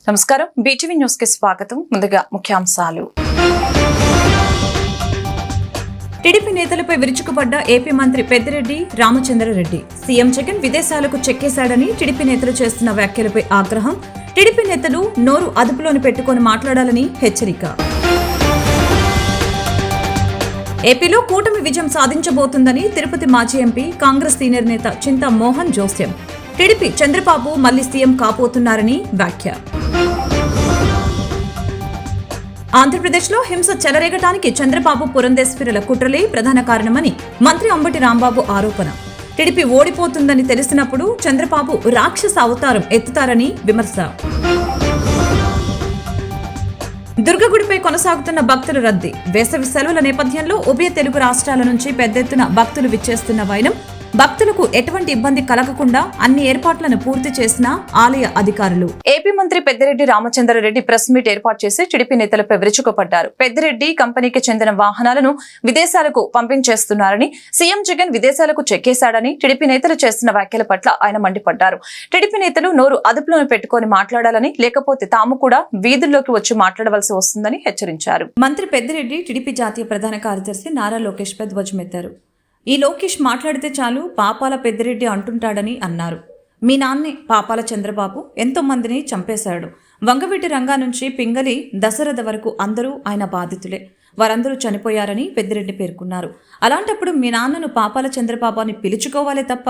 నమస్కారం, BTV news కి స్వాగతం. ముందుగా ముఖ్యాంశాలు. టీడీపీ నేతలపై విరుచుకుపడ్డ ఏపీ మంత్రి పెద్దిరెడ్డి రామచంద్రారెడ్డి. సీఎం జగన్ విదేశాలకు చెక్కేశాడని టీడీపీ నేతలు చేస్తున్న వ్యాఖ్యలపై ఆగ్రహం. టీడీపీ నేతలు నోరు అదుపులోని పెట్టుకుని మాట్లాడాలని హెచ్చరిక. ఏపీలో కూటమి విజయం సాధించబోతుందని తిరుపతి మాజీ ఎంపీ కాంగ్రెస్ సీనియర్ నేత చింతా మోహన్ జోస్యం. టీడీపీ చంద్రబాబు మళ్లీ సీఎం కాబోతున్నారని వ్యాఖ్య. ఆంధ్రప్రదేశ్లో హింస చెలరేగటానికి చంద్రబాబు పురంధేశ్వరుల కుట్రలే ప్రధాన కారణమని మంత్రి అంబటి రాంబాబు ఆరోపణ. టీడీపీ ఓడిపోతుందని తెలిసినప్పుడు చంద్రబాబు రాక్షస అవతారం ఎత్తుతారని విమర్శ. దుర్గగుడిపై కొనసాగుతున్న భక్తుల రద్దీ. వేసవి సెలవుల నేపథ్యంలో ఉభయ తెలుగు రాష్ట్రాల నుంచి పెద్ద ఎత్తున భక్తులు విచ్చేస్తున్న వైనం భక్తులకు ఎటువంటి ఇబ్బంది కలగకుండా అన్ని ఏర్పాట్లను పూర్తి చేసిన ఆలయ అధికారులు. ఏపీ మంత్రి పెద్దిరెడ్డి రామచంద్రారెడ్డి ప్రెస్ మీట్ ఏర్పాటు చేసి టీడీపీ నేతలపై విరుచుకుపడ్డారు. పెద్దిరెడ్డి కంపెనీకి చెందిన వాహనాలను విదేశాలకు పంపించేస్తున్నారని, సీఎం జగన్ విదేశాలకు చెక్కేశాడని టీడీపీ నేతలు చేస్తున్న వ్యాఖ్యల పట్ల ఆయన మండిపడ్డారు. టీడీపీ నేతలు నోరు అదుపులోనే పెట్టుకుని మాట్లాడాలని, లేకపోతే తాము కూడా వీధుల్లోకి వచ్చి మాట్లాడవలసి వస్తుందని హెచ్చరించారు. మంత్రి పెద్దిరెడ్డి టీడీపీ జాతీయ ప్రధాన కార్యదర్శి నారా లోకేష్ పై ధ్వజమెత్తారు. ఈ లోకేష్ మాట్లాడితే చాలు పాపాల పెద్దిరెడ్డి అంటుంటాడని అన్నారు. మీ నాన్నే పాపాల చంద్రబాబు ఎంతో మందిని చంపేశాడు. వంగవీటి రంగా నుంచి పింగళి దశరథ వరకు అందరూ ఆయన బాధితులే. వారందరూ చనిపోయారని పెద్దిరెడ్డి పేర్కొన్నారు. అలాంటప్పుడు మీ నాన్నను పాపాల చంద్రబాబు అని పిలుచుకోవాలే తప్ప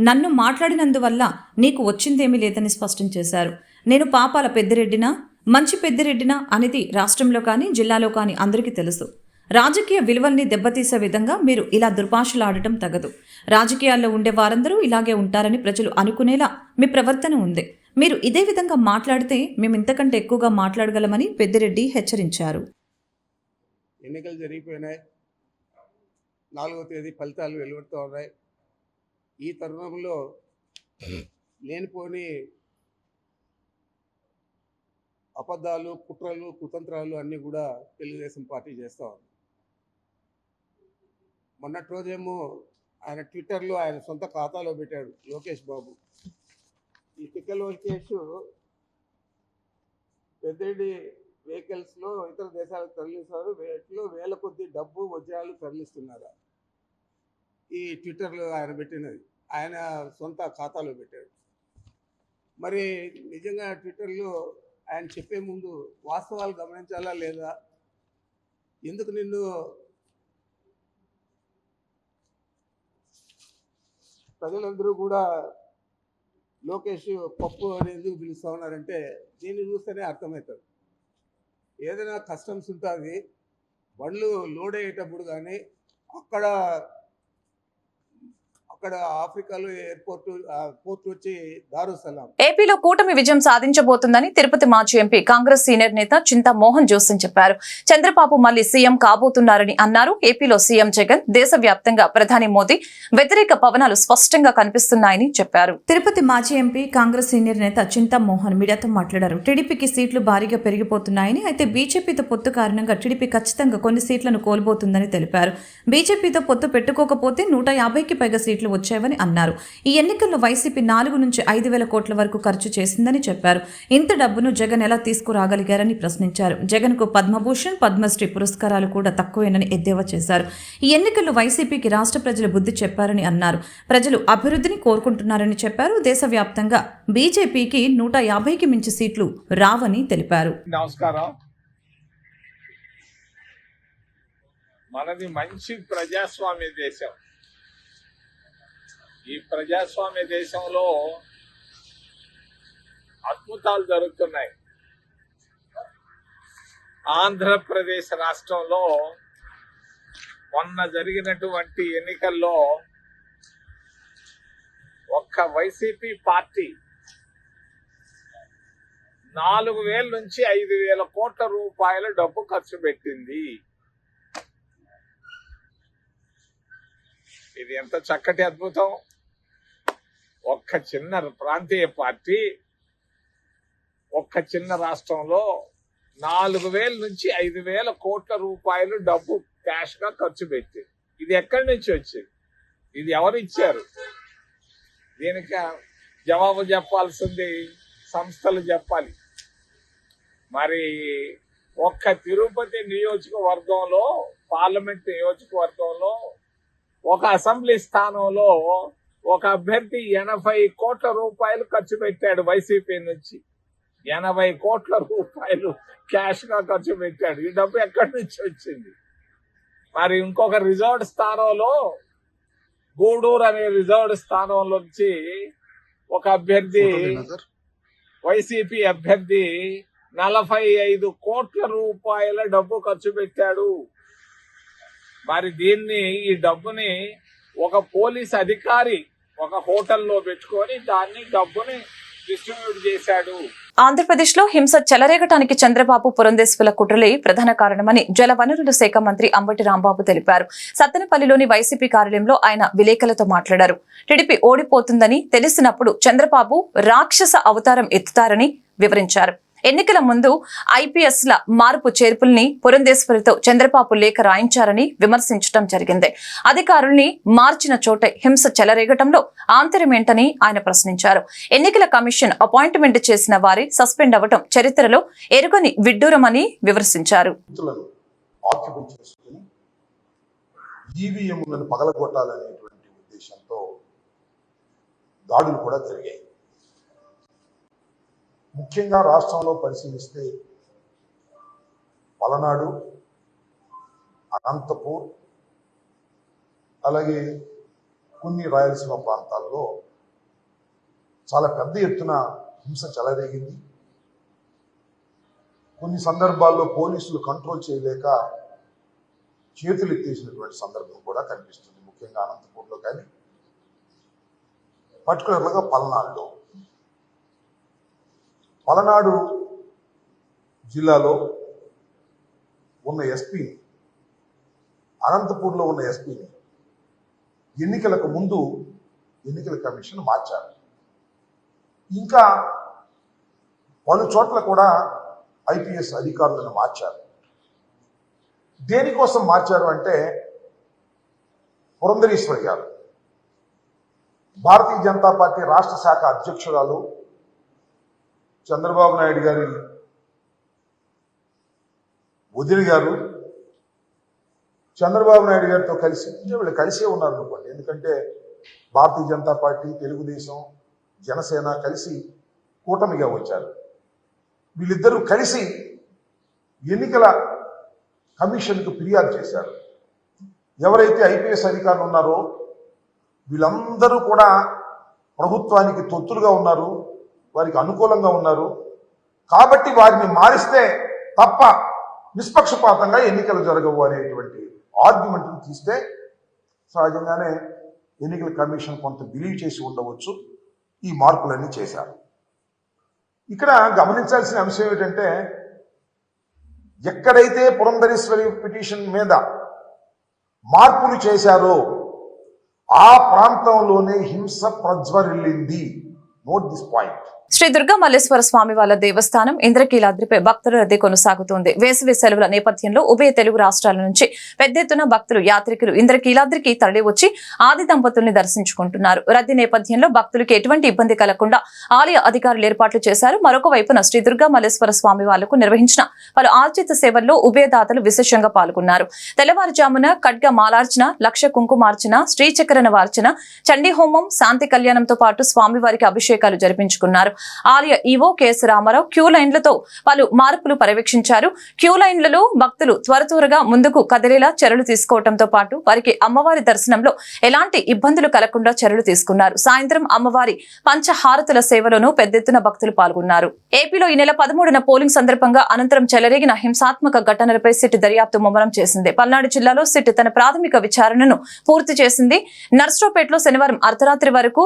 నన్ను మాట్లాడినందువల్ల నీకు వచ్చిందేమీ లేదని స్పష్టం చేశారు. నేను పాపాల పెద్దిరెడ్డినా, మంచి పెద్దిరెడ్డినా అనేది రాష్ట్రంలో కానీ జిల్లాలో కానీ అందరికీ తెలుసు. రాజకీయ విలువల్ని దెబ్బతీసే విధంగా మీరు ఇలా దుర్భాషలాడటం తగదు. రాజకీయాల్లో ఉండే వారందరూ ఇలాగే ఉంటారని ప్రజలు అనుకునేలా మీ ప్రవర్తన ఉంది. మీరు ఇదే విధంగా మాట్లాడితే మేము ఇంతకంటే ఎక్కువగా మాట్లాడగలమని పెద్దిరెడ్డి హెచ్చరించారు. ఎన్నికలు జరిగిపోయినాయి. 4వ తేదీ ఫలితాలు వెలువడుతూ ఉన్నాయి. ఈ తరుణంలో లేనిపోని అబద్ధాలు, కుట్రలు, కుతంత్రాలు అన్నీ కూడా తెలుగుదేశం పార్టీ చేస్తూ ఉంది. మొన్నటి రోజేమో ఆయన ట్విట్టర్లో ఆయన సొంత ఖాతాలో పెట్టాడు లోకేష్ బాబు. ఈ తిక్క లోకేష్ పెద్దిరెడ్డి వెహికల్స్లో ఇతర దేశాలకు తరలిస్తారు, వీటిలో వేల కొద్ది డబ్బు వజ్రాలు తరలిస్తున్నారు. ఈ ట్విట్టర్లో ఆయన పెట్టినది ఆయన సొంత ఖాతాలో పెట్టాడు. మరి నిజంగా ట్విట్టర్లో ఆయన చెప్పే ముందు వాస్తవాలు గమనించాలా లేదా? ఎందుకు నిన్ను ప్రజలందరూ కూడా లోకేష్ పప్పు అని ఎందుకు పిలుస్తూ ఉన్నారంటే దీన్ని చూస్తేనే అర్థమవుతుంది. ఏదైనా కస్టమ్స్ ఉంటుంది, బండ్లు లోడ్ అయ్యేటప్పుడు కానీ అక్కడ ఆఫ్రికాలో పోర్ట్ వచ్చి దారుసలాం. ఏపీలో కూటమి విజయం సాధించబోతుందని తిరుపతి మాజీ ఎంపీ కాంగ్రెస్ సీనియర్ నేత చింతా మోహన్ జోస్యం చెప్పారు. చంద్రబాబు మళ్లీ సీఎం కాబోతున్నారని అన్నారు. ఏపీలో సీఎం జగన్, దేశవ్యాప్తంగా ప్రధాని మోదీ వ్యతిరేక పవనాలు స్పష్టంగా కనిపిస్తున్నాయని చెప్పారు. తిరుపతి మాజీ ఎంపీ కాంగ్రెస్ సీనియర్ నేత చింతా మోహన్ మీడియాతో మాట్లాడారు. టీడీపీకి సీట్లు భారీగా పెరిగిపోతున్నాయని, అయితే బీజేపీతో పొత్తు కారణంగా టీడీపీ ఖచ్చితంగా కొన్ని సీట్లను కోల్పోతుందని తెలిపారు. బీజేపీతో పొత్తు పెట్టుకోకపోతే 150కి పైగా సీట్లు వచ్చాయని అన్నారు. ఈ ఎన్నికల్లో వైసీపీ 4 నుంచి 5,000 కోట్ల వరకు ఖర్చు చేసిందని చెప్పారు. ఇంత డబ్బును జగన్ ఎలా తీసుకురాగలిగారని ప్రశ్నించారు. జగన్ కు పద్మభూషణ్, పద్మశ్రీ పురస్కారాలు కూడా తక్కువేనని ఎద్దేవా చేశారు. ఈ ఎన్నికల్లో వైసీపీకి రాష్ట్ర ప్రజలు బుద్ధి చెప్పారని అన్నారు. ప్రజలు అభివృద్ధిని కోరుకుంటున్నారని చెప్పారు. దేశవ్యాప్తంగా బీజేపీకి 150కి మించి సీట్లు రావని తెలిపారు. నమస్కారం. మనది మంచి ప్రజాస్వామ్య దేశం. ఈ ప్రజాస్వామ్య దేశంలో అద్భుతాలు జరుగుతున్నాయి. ఆంధ్రప్రదేశ్ రాష్ట్రంలో మొన్న జరిగినటువంటి ఎన్నికల్లో ఒక్క వైసీపీ పార్టీ 4,000 నుంచి 5,000 కోట్ల రూపాయల డబ్బు ఖర్చు పెట్టింది. ఇది ఎంత చక్కటి అద్భుతం. ఒక్క చిన్న ప్రాంతీయ పార్టీ ఒక్క చిన్న రాష్ట్రంలో 4,000 నుంచి 5,000 కోట్ల రూపాయలు డబ్బు క్యాష్ గా ఖర్చు పెట్టింది. ఇది ఎక్కడి నుంచి వచ్చింది? ఇది ఎవరు ఇచ్చారు? దీనికి జవాబు చెప్పాల్సింది సంస్థలు చెప్పాలి. మరి ఒక్క తిరుపతి నియోజకవర్గంలో, పార్లమెంట్ నియోజకవర్గంలో ఒక అసెంబ్లీ స్థానంలో ఒక అభ్యర్థి 80 కోట్ల రూపాయలు ఖర్చు పెట్టాడు. వైసీపీ నుంచి 80 కోట్ల రూపాయలు క్యాష్ గా ఖర్చు పెట్టాడు. ఈ డబ్బు ఎక్కడి నుంచి వచ్చింది? మరి ఇంకొక రిజర్వ్డ్ స్థానంలో, గూడూరు అనే రిజర్వ్డ్ స్థానంలో నుంచి ఒక అభ్యర్థి, వైసీపీ అభ్యర్థి 45 కోట్ల రూపాయల డబ్బు ఖర్చు పెట్టాడు. మరి ఈ డబ్బుని ఒక పోలీస్ అధికారి ఒక హోటల్లో పెట్టుకొని డబ్బుని డిస్ట్రిబ్యూట్ చేశాడు. ఆంధ్రప్రదేశ్ లో హింస చెలరేగటానికి చంద్రబాబు పురంధేశ్వరుల కుట్రలే ప్రధాన కారణమని జలవనరుల శాఖ మంత్రి అంబటి రాంబాబు తెలిపారు. సత్తెనపల్లిలోని వైసీపీ కార్యాలయంలో ఆయన విలేకరులతో మాట్లాడారు. టీడీపీ ఓడిపోతుందని తెలిసినప్పుడు చంద్రబాబు రాక్షస అవతారం ఎత్తుతారని వివరించారు. ఎన్నికల ముందు ఐపీఎస్ల మార్పు చేర్పుల్ని పురంధేశ్వరితో చంద్రబాబు లేఖ రాయించారని విమర్శించడం జరిగింది. అధికారుల్ని మార్చిన చోటే హింస చెలరేగటంలో ఆంతర్యమేంటని ఆయన ప్రశ్నించారు. ఎన్నికల కమిషన్ అపాయింట్మెంట్ చేసిన వారి సస్పెండ్ అవ్వటం చరిత్రలో ఎరుగని విడ్డూరమని విమర్శించారు. పగలగొట్టాలనేటువంటి ఉద్దేశంతో దాడులు కూడా జరిగాయి. ముఖ్యంగా రాష్ట్రంలో పరిశీలిస్తే పలనాడు, అనంతపూర్, అలాగే కొన్ని రాయలసీమ ప్రాంతాల్లో చాలా పెద్ద ఎత్తున హింస చెలరేగింది. కొన్ని సందర్భాల్లో పోలీసులు కంట్రోల్ చేయలేక చేతులు ఎత్తేసినటువంటి సందర్భం కూడా కనిపిస్తుంది. ముఖ్యంగా అనంతపూర్లో కానీ, పర్టికులర్గా పలనాడు జిల్లాలో ఉన్న ఎస్పీని, అనంతపూర్లో ఉన్న ఎస్పీని ఎన్నికలకు ముందు ఎన్నికల కమిషన్ మార్చారు. ఇంకా పలు చోట్ల కూడా ఐపీఎస్ అధికారులను మార్చారు. దేనికోసం మార్చారు అంటే, పురంధరేశ్వరి గారు భారతీయ జనతా పార్టీ రాష్ట్ర శాఖ అధ్యక్షురాలు, చంద్రబాబు నాయుడు గారి వదిలి గారు, చంద్రబాబు నాయుడు గారితో కలిసి, వీళ్ళు కలిసే ఉన్నారు అనుకోండి. ఎందుకంటే భారతీయ జనతా పార్టీ, తెలుగుదేశం, జనసేన కలిసి కూటమిగా వచ్చారు. వీళ్ళిద్దరూ కలిసి ఎన్నికల కమిషన్కు ఫిర్యాదు చేశారు. ఎవరైతే ఐపీఎస్ అధికారులు ఉన్నారో వీళ్ళందరూ కూడా ప్రభుత్వానికి తొత్తులుగా ఉన్నారు, వారికి అనుకూలంగా ఉన్నారు. కాబట్టి వారిని మారిస్తే తప్ప నిష్పక్షపాతంగా ఎన్నికలు జరగవు అనేటువంటి ఆర్గ్యుమెంట్ని తీస్తే సహజంగానే ఎన్నికల కమిషన్ కొంత బిలీవ్ చేసి ఉండవచ్చు. ఈ మార్పులన్నీ చేశారు. ఇక్కడ గమనించాల్సిన అంశం ఏమిటంటే, ఎక్కడైతే పురంధరేశ్వరి పిటిషన్ మీద మార్పులు చేశారో ఆ ప్రాంతంలోనే హింస ప్రజ్వరిల్లింది. Note this point. Shri Durga Malleswara Swamy వార్ల దేవస్థానం ఇంద్రకీలాద్రిపై భక్తుల రద్దీ కొనసాగుతోంది. వేసవి సెలవుల నేపథ్యంలో ఉభయ తెలుగు రాష్ట్రాల నుంచి పెద్ద ఎత్తున భక్తులు, యాత్రికులు ఇంద్రకీలాద్రికి తరలివచ్చి ఆది దంపతుల్ని దర్శించుకుంటున్నారు. రద్దీ నేపథ్యంలో భక్తులకి ఎటువంటి ఇబ్బంది కలగకుండా ఆలయ అధికారులు ఏర్పాట్లు చేశారు. మరొక వైపున శ్రీ దుర్గా మల్లేశ్వర స్వామి వార్లకు నిర్వహించిన పలు ఆర్జిత సేవల్లో ఉభయదాతలు విశేషంగా పాల్గొన్నారు. తెల్లవారుజామున ఖడ్గ మాలార్చన, లక్ష కుంకుమార్చన, శ్రీచక్రన వార్చన, చండీ హోమం, శాంతి కళ్యాణంతో పాటు స్వామివారికి అభిషేకాలు జరిపించుకున్నారు. ఆలయ ఈవో కెఎస్ రామారావు క్యూ లైన్లతో పలు మార్పులు పర్యవేక్షించారు. క్యూ లైన్లలో భక్తులు త్వరగా ముందుకు కదిలేలా చర్యలు తీసుకోవడంతో పాటు వారికి అమ్మవారి దర్శనంలో ఎలాంటి ఇబ్బందులు కలగకుండా చర్యలు తీసుకున్నారు. సాయంత్రం అమ్మవారి పంచహారతుల సేవలోనూ పెద్ద ఎత్తున భక్తులు పాల్గొన్నారు. ఏపీలో ఈ నెల 13న పోలింగ్ సందర్భంగా అనంతరం చెలరేగిన హింసాత్మక ఘటనలపై సిట్ దర్యాప్తు ముమ్మరం చేసింది. పల్నాడు జిల్లాలో సిట్ తన ప్రాథమిక విచారణను పూర్తి చేసింది. నర్సరావుపేటలో శనివారం అర్ధరాత్రి వరకు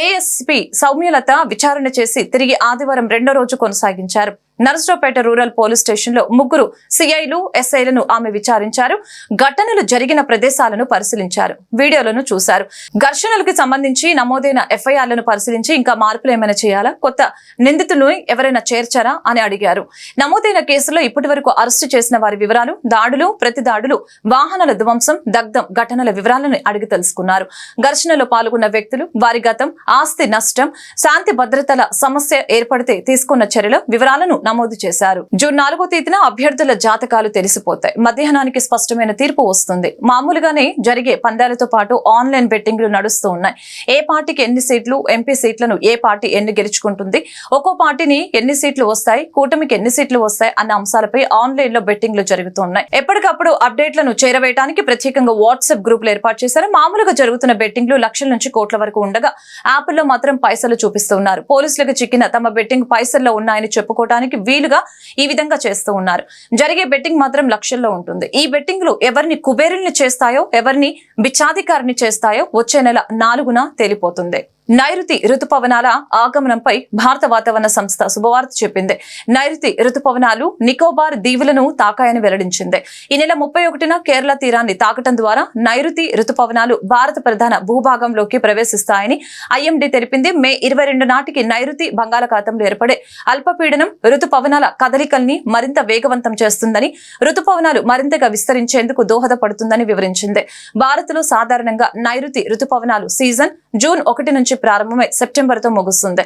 ఏఎస్పీ సౌమ్యలత విచారణ చేసి తిరిగి ఆదివారం రెండో రోజు కొనసాగించారు. నర్సరావుపేట రూరల్ పోలీస్ స్టేషన్ లో 3 సిఐలు, ఎస్ఐలను ఆమె విచారించారు. ఘటనలు జరిగిన ప్రదేశాలను పరిశీలించారు, వీడియోలను చూశారు. ఘర్షణలకు సంబంధించి నమోదైన ఎఫ్ఐఆర్లను పరిశీలించి ఇంకా మార్పులు ఏమైనా చేయాలా, కొత్త నిందితులను ఎవరైనా చేర్చారా అని అడిగారు. నమోదైన కేసులో ఇప్పటి వరకు అరెస్టు చేసిన వారి వివరాలు, దాడులు, ప్రతి దాడులు, వాహనాల ధ్వంసం, దగ్ధం ఘటనల వివరాలను అడిగి తెలుసుకున్నారు. ఘర్షణలో పాల్గొన్న వ్యక్తులు, వారి గతం, ఆస్తి నష్టం, శాంతి భద్రతల సమస్య ఏర్పడితే తీసుకున్న చర్యల వివరాలను నమోదు చేశారు. జూన్ 4వ తేదీన అభ్యర్థుల జాతకాలు తెలిసిపోతాయి. మధ్యాహ్నానికి స్పష్టమైన తీర్పు వస్తుంది. మామూలుగానే జరిగే పందాలతో పాటు ఆన్లైన్ బెట్టింగ్లు నడుస్తూ ఉన్నాయి. ఏ పార్టీకి ఎన్ని సీట్లు, ఎంపీ సీట్లను ఏ పార్టీ ఎన్ని గెలుచుకుంటుంది, ఒక్కో పార్టీని ఎన్ని సీట్లు వస్తాయి, కూటమికి ఎన్ని సీట్లు వస్తాయి అన్న అంశాలపై ఆన్లైన్ లో బెట్టింగ్లు జరుగుతున్నాయి. ఎప్పటికప్పుడు అప్డేట్లను చేరవేయడానికి ప్రత్యేకంగా వాట్సాప్ గ్రూపులు ఏర్పాటు చేశారు. మామూలుగా జరుగుతున్న బెట్టింగ్లు లక్షల నుంచి కోట్ల వరకు ఉండగా యాప్ల్లో మాత్రం పైసలు చూపిస్తున్నారు. పోలీసులకు చిక్కిన తమ బెట్టింగ్ పైసల్లో ఉన్నాయని చెప్పుకోవడానికి వీలుగా ఈ విధంగా చేస్తూ ఉన్నారు. జరిగే బెట్టింగ్ మాత్రం లక్షల్లో ఉంటుంది. ఈ బెట్టింగ్లు ఎవరిని కుబేరుల్ని చేస్తాయో, ఎవరిని బిచ్చాధికారిని చేస్తాయో వచ్చే నెల 4న తేలిపోతుంది. నైరుతి రుతుపవనాల ఆగమనంపై భారత వాతావరణ సంస్థ శుభవార్త చెప్పింది. నైరుతి రుతుపవనాలు నికోబార్ దీవులను తాకాయని వెల్లడించింది. ఈ నెల 31న కేరళ తీరాన్ని తాకటం ద్వారా నైరుతి రుతుపవనాలు భారత ప్రధాన భూభాగంలోకి ప్రవేశిస్తాయని ఐఎండీ తెలిపింది. మే 22 నాటికి నైరుతి బంగాళాఖాతంలో ఏర్పడే అల్పపీడనం రుతుపవనాల కదలికల్ని మరింత వేగవంతం చేస్తుందని, రుతుపవనాలు మరింతగా విస్తరించేందుకు దోహదపడుతుందని వివరించింది. భారత్ లో సాధారణంగా నైరుతి రుతుపవనాలు సీజన్ జూన్ 1 నుంచి ప్రారంభమై సెప్టెంబర్తో ముగుస్తుంది.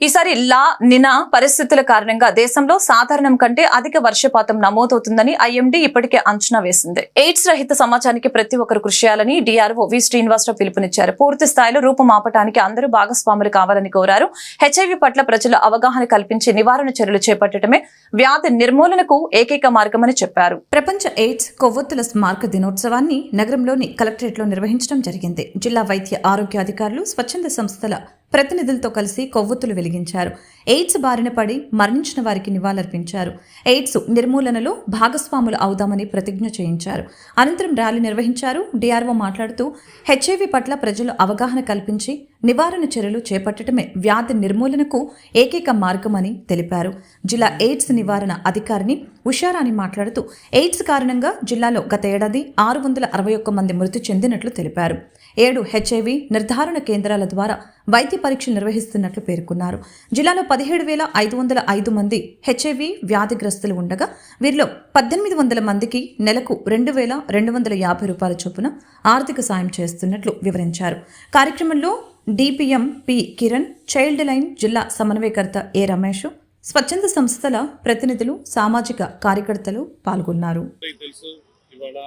ఈసారి లా నినా పరిస్థితుల కారణంగా దేశంలో సాధారణం కంటే అధిక వర్షపాతం నమోదవుతుందని ఐఎండీ ఇప్పటికే అంచనా వేసింది. ఎయిడ్స్ రహిత సమాజానికి ప్రతి ఒక్కరు కృషి చేయాలని డిఆర్ఓ వి శ్రీనివాసరావు పిలుపునిచ్చారు. పూర్తి స్థాయిలో రూపుమాపటానికి అందరూ భాగస్వాములు కావాలని కోరారు. హెచ్ఐవి పట్ల ప్రజల అవగాహన కల్పించి నివారణ చర్యలు చేపట్టడమే వ్యాధి నిర్మూలనకు ఏకైక మార్గమని చెప్పారు. ప్రపంచ ఎయిడ్స్ కొవ్వొత్తుల స్మారక దినోత్సవాన్ని నగరంలోని కలెక్టరేట్ లో నిర్వహించడం జరిగింది. జిల్లా వైద్య ఆరోగ్య అధికారులు, స్వచ్ఛంద సంస్థల ప్రతినిధులతో కలిసి కొవ్వొత్తులు వెలిగించారు. ఎయిడ్స్ బారిన పడి మరణించిన వారికి నివాళులర్పించారు. ఎయిడ్స్ నిర్మూలనలో భాగస్వాములు అవుదామని ప్రతిజ్ఞ చేయించారు. అనంతరం ర్యాలీ నిర్వహించారు. డిఆర్ఓ మాట్లాడుతూ హెచ్ఐవి పట్ల ప్రజలు అవగాహన కల్పించి నివారణ చర్యలు చేపట్టడమే వ్యాధి నిర్మూలనకు ఏకైక మార్గమని తెలిపారు. జిల్లా ఎయిడ్స్ నివారణ అధికారిని ఉషారాణి మాట్లాడుతూ ఎయిడ్స్ కారణంగా జిల్లాలో గత ఏడాది 661 మంది మృతి చెందినట్లు తెలిపారు. 7 హెచ్ఐవి నిర్ధారణ కేంద్రాల ద్వారా వైద్య పరీక్షలు నిర్వహిస్తున్నట్లు పేర్కొన్నారు. జిల్లాలో 17,505 మంది హెచ్ఐవి వ్యాధిగ్రస్తులు ఉండగా వీరిలో 1,800 మందికి నెలకు 2,250 రూపాయల చొప్పున ఆర్థిక సాయం చేస్తున్నట్లు వివరించారు. కార్యక్రమంలో DPM P Kiran, child line జిల్లా సమన్వయకర్త ఏ రమేష్, స్వచ్ఛంద సంస్థల ప్రతినిధులు, సామాజిక కార్యకర్తలు పాల్గొన్నారు. తెలుసు ఇవాళ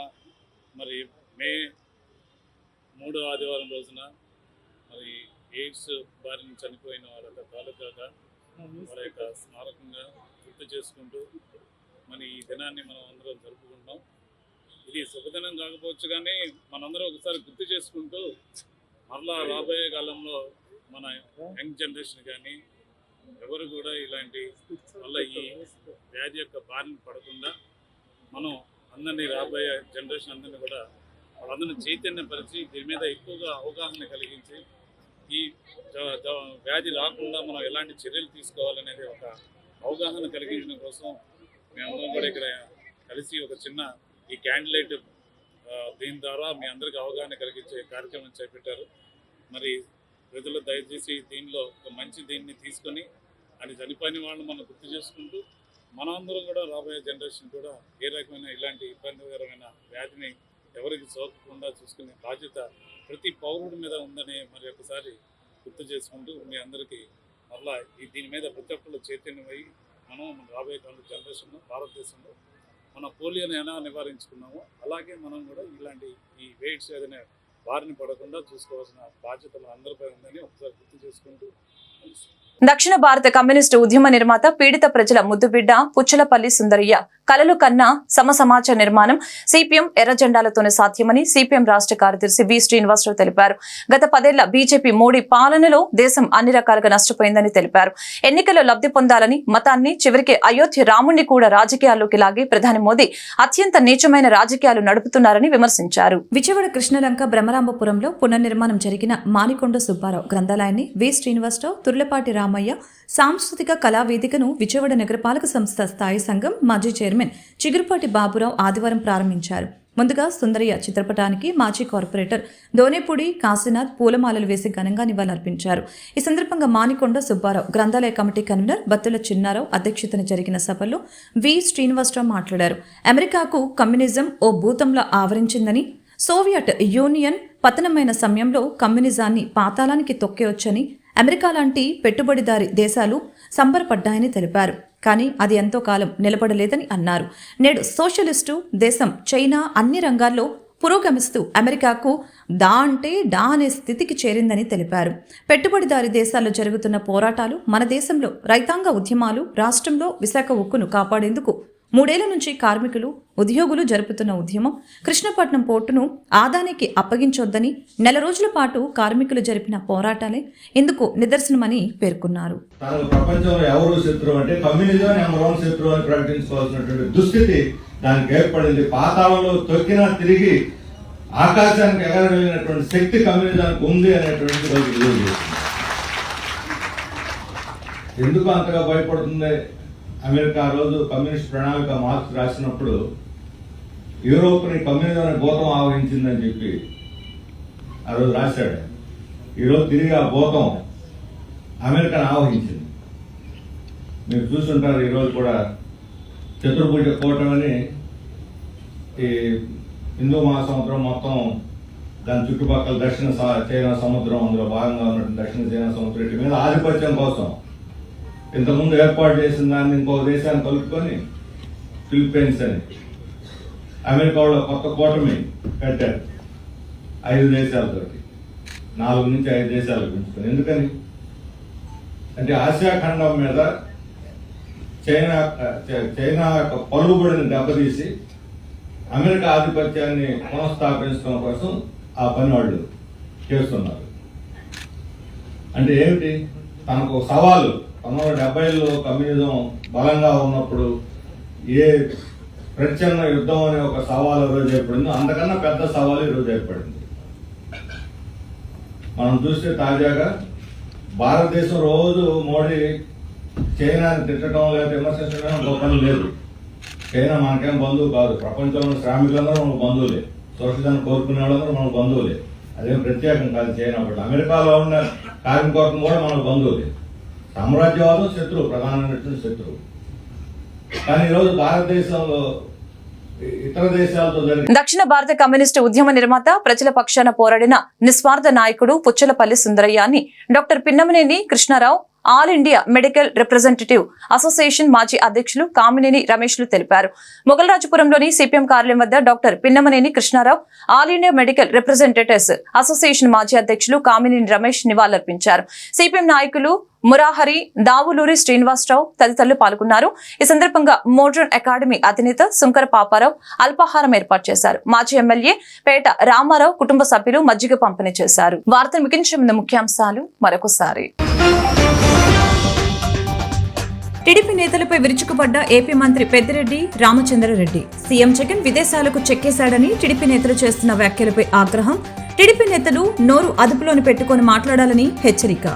మరి మే 3వ ఆదివారం రోజున మరి ఎయిడ్స్ బారిన చనిపోయిన వాళ్ళ తాలూకాగా వాళ్ళ యొక్క స్మారకంగా గుర్తు చేసుకుంటూ మరి ఈ దినాన్ని మనం అందరం జరుపుకుంటాం. ఇది శుభదినం కాకపోవచ్చు కానీ మనందరం ఒకసారి గుర్తు చేసుకుంటూ మరలా రాబోయే కాలంలో మన యంగ్ జనరేషన్ కానీ ఎవరు కూడా ఇలాంటి వల్ల ఈ వ్యాధి యొక్క బారిన పడకుండా మనం అందరినీ రాబోయే జనరేషన్ అందరినీ కూడా వాళ్ళందరినీ చైతన్యపరిచి దీని మీద ఎక్కువగా అవగాహన కలిగించి ఈ వ్యాధి రాకుండా మనం ఎలాంటి చర్యలు తీసుకోవాలనేది ఒక అవగాహన కలిగించడం కోసం మేమందరం కూడా ఇక్కడ కలిసి ఒక చిన్న ఈ క్యాండిలైట్ దీని ద్వారా మీ అందరికీ అవగాహన కలిగించే కార్యక్రమం చేపట్టారు. మరి ప్రజలు దయచేసి దీనిలో ఒక మంచి దీన్ని తీసుకొని అది చనిపోయిన వాళ్ళని మనం గుర్తు చేసుకుంటూ మనందరం కూడా రాబోయే జనరేషన్ కూడా ఏ రకమైన ఇలాంటి ఇబ్బందికరమైన వ్యాధిని ఎవరికి సోకకుండా చూసుకునే బాధ్యత ప్రతి పౌరుడి మీద ఉందని మరి ఒకసారి గుర్తు చేసుకుంటూ మీ అందరికీ మరలా దీని మీద ప్రతి ఒక్కళ్ళు చైతన్యమై మనం రాబోయే కాలం జనరేషన్లో భారతదేశంలో మన పోలియోని ఎలా నివారించుకున్నామో అలాగే మనం కూడా ఇలాంటి ఈ ఎయిడ్స్ ఏదైనా బారిన పడకుండా చూసుకోవాల్సిన బాధ్యతలు అందరిపై ఉందని ఒకసారి గుర్తు చేసుకుంటూ దక్షిణ భారత కమ్యూనిస్టు ఉద్యమ నిర్మాత, పీడిత ప్రజల ముద్దుబిడ్డ పుచ్చలపల్లి సుందరయ్య కలలు కన్నా సమాజ నిర్మాణం సిపిఎం ఎర్ర జెండాలతోనే సాధ్యమని సిపిఎం రాష్ట్ర కార్యదర్శి వి శ్రీనివాసరావు తెలిపారు. గత 10 ఏళ్ల బీజేపీ మోడీ పాలనలో దేశం అన్ని రకాలుగా నష్టపోయిందని తెలిపారు. ఎన్నికల్లో లబ్ధి పొందాలని మతాన్ని, చివరికి అయోధ్య రాముణ్ణి కూడా రాజకీయాల్లోకి లాగి ప్రధాని మోదీ అత్యంత నీచమైన రాజకీయాలు నడుపుతున్నారని విమర్శించారు. విజయవాడ కృష్ణలంక బ్రహ్మరాంబపురంలో పునర్నిర్మాణం జరిగిన మానికొండ సుబ్బారావు గ్రంథాలయాన్ని వి శ్రీనివాసరావు, తుర్లపాటి రామయ్య సాంస్కృతిక కళావేదికను విజయవాడ నగరపాలక సంస్థ స్థాయి సంఘం మాజీ చైర్మన్ చిగురుపాటి బాబురావు ఆదివారం ప్రారంభించారు. ముందుగా సుందరయ్య చిత్రపటానికి మాజీ కార్పొరేటర్ దోనేపూడి కాశీనాథ్ పూలమాలలు వేసి ఘనంగా నివాళులర్పించారు. ఈ సందర్భంగా మానికొండ సుబ్బారావు గ్రంథాలయ కమిటీ కన్వీనర్ బత్తుల చిన్నారావు అధ్యక్షతన జరిగిన సభలో వి శ్రీనివాసరావు మాట్లాడారు. అమెరికాకు కమ్యూనిజం ఓ భూతంలా ఆవరించిందని, సోవియట్ యూనియన్ పతనమైన సమయంలో కమ్యూనిజాన్ని పాతాళానికి తొక్కేయొచ్చని, అమెరికా లాంటి పెట్టుబడిదారీ దేశాలు సంబరపడ్డాయని తెలిపారు. కానీ అది ఎంతో కాలం నిలబడలేదని అన్నారు. నేడు సోషలిస్టు దేశం చైనా అన్ని రంగాల్లో పురోగమిస్తూ అమెరికాకు డా అంటే డా అనే స్థితికి చేరిందని తెలిపారు. పెట్టుబడిదారీ దేశాల్లో జరుగుతున్న పోరాటాలు, మన దేశంలో రైతాంగ ఉద్యమాలు, రాష్ట్రంలో విశాఖ ఉక్కును కాపాడేందుకు 3 ఏళ్ల నుంచి కార్మికులు, ఉద్యోగులు జరుపుతున్న ఉద్యమం, కృష్ణపట్నం పోర్టును ఆదానికి అప్పగించొద్దని 4 రోజుల పాటు కార్మికులు జరిపిన పోరాటాలే ఇందుకు నిదర్శనమని పేర్కొన్నారు. ప్రపంచంలో ఎవరు శత్రువు అంటే కమ్యూనిజం నెంబర్ 1 శత్రువు అని ప్రకటించుకోవాల్సినటువంటి దుస్థితి దానికి ఏర్పడింది. పాతాళంలో తొక్కినా తిరిగి ఆకాశానికి ఎగరగలిగినటువంటి శక్తి కమ్యూనిజానికి ఉంది అనేటువంటి రోజు రుజువు. ఎందుకు అంతగా భయపడుతుంది? అమెరికా రోజు కమ్యూనిస్ట్ ప్రణాళిక మార్క్స్ రాసినప్పుడు యూరోప్ని కమ్యూనిజం అనే భూతం ఆవహించిందని చెప్పి ఆ రోజు రాశాడు. ఈరోజు తిరిగి ఆ భూతం అమెరికాను ఆవహించింది. మీరు చూస్తుంటారు, ఈరోజు కూడా చతుర్భుజ కూటమిని ఈ హిందూ మహాసముద్రం మొత్తం, దాని చుట్టుపక్కల దక్షిణ చైనా సముద్రం, అందులో భాగంగా ఉన్నటువంటి దక్షిణ చైనా సముద్రం వీటి మీద ఆధిపత్యం కోసం ఇంతకుముందు ఏర్పాటు చేసిన దాన్ని ఇంకో దేశాన్ని కలుపుకొని ఫిలిప్పైన్స్ అని అమెరికా వాళ్ళు కొత్త కూటమి పెట్టారు 5 దేశాలతో, 4 నుంచి 5 దేశాలు పెంచుకొని. ఎందుకని అంటే ఆసియా ఖండం మీద చైనా యొక్క పలుకుబడిని దెబ్బతీసి అమెరికా ఆధిపత్యాన్ని పునఃస్థాపించడం కోసం ఆ పని వాళ్ళు చేస్తున్నారు. అంటే ఏమిటి? తనకు సవాలు 1970లో కమ్యూనిజం బలంగా ఉన్నప్పుడు ఏ ప్రచ్ఛన్న యుద్ధం అనే ఒక సవాలు రోజు ఏర్పడిందో అంతకన్నా పెద్ద సవాలు ఈరోజు ఏర్పడింది. మనం చూస్తే తాజాగా భారతదేశం రోజు మోడీ చైనాని తిట్టడం లేదా విమర్శించడం గొప్ప లేదు. చైనా మనకేం బంధువు కాదు. ప్రపంచంలో శ్రామికులందరూ మనకు బంధువులే, సోషలిజాన్ని కోరుకునే వాళ్ళందరూ మనకు బంధువులే. అదేం ప్రత్యేకం కాదు చైనా పట్ల. అమెరికాలో ఉన్న కార్మికవర్గం కూడా మనకు బంధువులే. సామ్రాజ్యవాదం శత్రువు, ప్రధానమైనటువంటి శత్రువు. కానీ ఈరోజు భారతదేశంలో ఇతర దేశాలతో జరిగిన దక్షిణ భారత కమ్యూనిస్టు ఉద్యమ నిర్మాత, ప్రజల పక్షాన పోరాడిన నిస్వార్థ నాయకుడు పుచ్చలపల్లి సుందరయ్య అని doctor Pinnamaneni Krishna Rao all India medical representative association మాజీ అధ్యక్షులు కామినేని రమేష్లు తెలిపారు. మొగల్రాజపురంలోని సిపిఎం కార్యాలయం వద్ద doctor Pinnamaneni Krishna Rao all India medical representatives association మాజీ అధ్యక్షులు కామినేని రమేష్ నివాళులర్పించారు. సిపిఎం నాయకులు మురాహరి, దావులూరి శ్రీనివాసరావు తదితరులు పాల్గొన్నారు. ఈ సందర్భంగా మోడ్రన్ అకాడమీ అధినేత సుంకర పాపారావు అల్పాహారం ఏర్పాటు చేశారు. మాజీ ఎమ్మెల్యే పేట రామారావు కుటుంబ సభ్యులు మజ్జిగ పంపిణీ చేశారు. వార్తలు ముగించే ముందు ముఖ్యాంశాలు మరొకసారి. టీడీపీ నేతలపై విరుచుకుపడ్డ ఏపీ మంత్రి పెద్దిరెడ్డి రామచంద్రారెడ్డి. సీఎం జగన్ విదేశాలకు చెక్కేశాడని టీడీపీ నేతలు చేస్తున్న వ్యాఖ్యలపై ఆగ్రహం. టీడీపీ నేతలు నోరు అదుపులోని పెట్టుకుని మాట్లాడాలని హెచ్చరిక.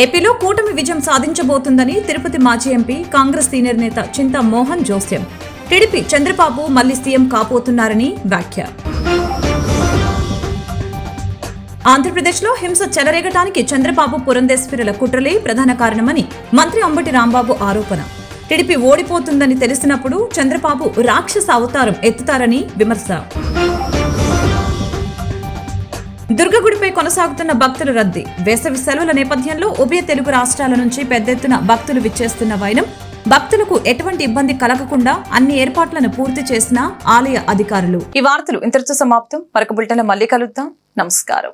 ఏపీలో కూటమి విజయం సాధించబోతుందని తిరుపతి మాజీ ఎంపీ, కాంగ్రెస్ సీనియర్ నేత చింతా మోహన్ జోస్యం. టీడీపీ చంద్రబాబు మళ్లీ సీఎం కాబోతున్నారని వ్యాఖ్య. ఆంధ్రప్రదేశ్లో హింస చెలరేగటానికి చంద్రబాబు పురంధేశ్వరుల కుట్రలే ప్రధాన కారణమని మంత్రి అంబటి రాంబాబు ఆరోపణ. టీడీపీ ఓడిపోతుందని తెలిసినప్పుడు చంద్రబాబు రాక్షస అవతారం ఎత్తుతారని విమర్శ. దుర్గగుడిపై కొనసాగుతున్న భక్తుల రద్దీ. వేసవి సెలవుల నేపథ్యంలో ఉభయ తెలుగు రాష్ట్రాల నుంచి పెద్ద ఎత్తున భక్తులు విచ్చేస్తున్న వైనం, భక్తులకు ఎటువంటి ఇబ్బంది కలగకుండా అన్ని ఏర్పాట్లను పూర్తి చేసిన ఆలయ అధికారులు. ఈ వార్తలు ఇంతటితో సమాప్తం. మరొక బులెటిన్లో మళ్ళీ కలుద్దాం. నమస్కారం.